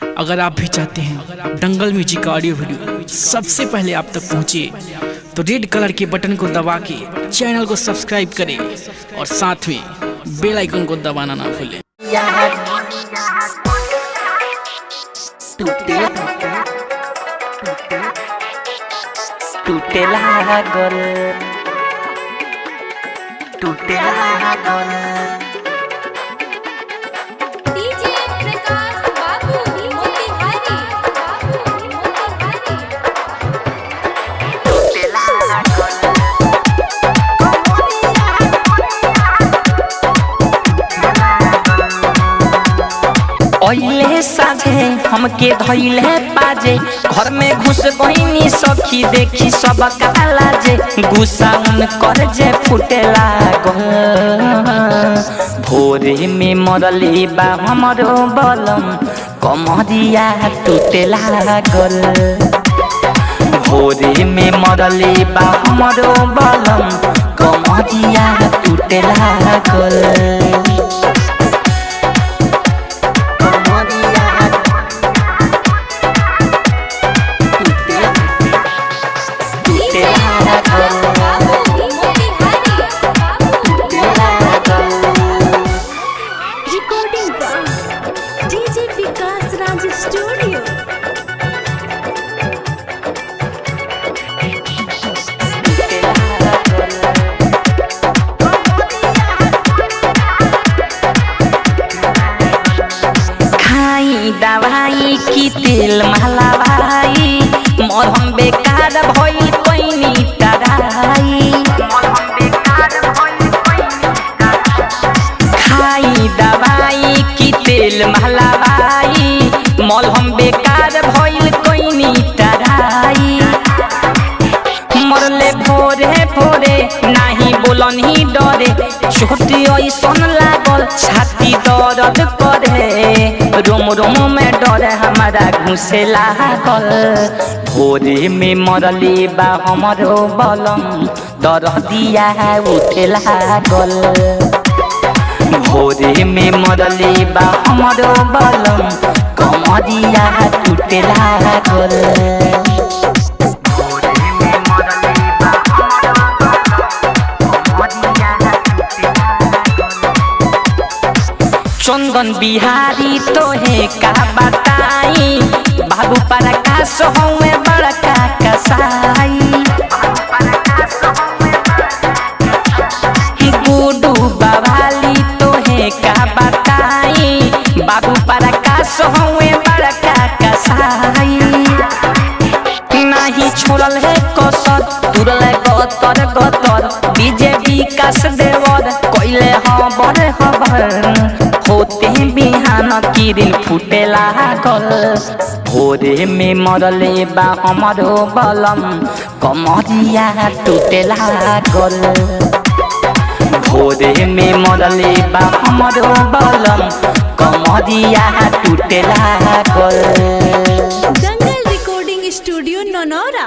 अगर आप भी चाहते हैं दंगल म्यूजिक का ऑडियो वीडियो सबसे पहले आप तक पहुंचे तो रेड कलर के बटन को दबा के चैनल को सब्सक्राइब करें और साथ में बेल आइकन को दबाना ना भूलें। डीजे प्रकाश बाबू मोतिहारी ओइले साझे हमके धइले बाजे घर में घुस गईनी सखी देखी सब कालाजे गुस्सा कर जे फुटे लागल भोरे में मरले बा हमरो बलम कमरिया टूटे लागल भोरे में मरले बा हमरो बलम कमरिया टूटे लागल। डीजे विकास राज स्टूडियो खाई दवाई की तेल महला भाई मरहम बेकार भइल कोइनी तराई खाई दवाई की तेल महला भाई मलहम बेकार भइल कोइनी तराई मरले भोरे भोरे नाही बोलनी डरे छोटी ऐसन लागल छाती दर्द करे रोम रोम में डरे हमारा घुसे लागल भोरे में मरले बा हमरो बलम दर्दिया उठे लागल भोरे में मरले बा हमरो बलम कमरिया टूटे लागल। चंदन बिहारी तोहे का बताई बाबू प्रकाश हौवे बड़का कसाई गुडू बवाली तोहे का बताई बाबू प्रकाश हौवे बड़का कसाई नहीं छोड़ल है कसर तुरल गतर गतर डीजे विकास देवर कोइले हबर हबर होते बिहान किरिल फुटे लागल भोरे में मरले बा हमरो बलम कमरिया टूटे लागल भोरे में मरले बा हमरो बलम कमरिया टूटे लागल। दंगल रिकॉर्डिंग स्टूडियो ननौरा।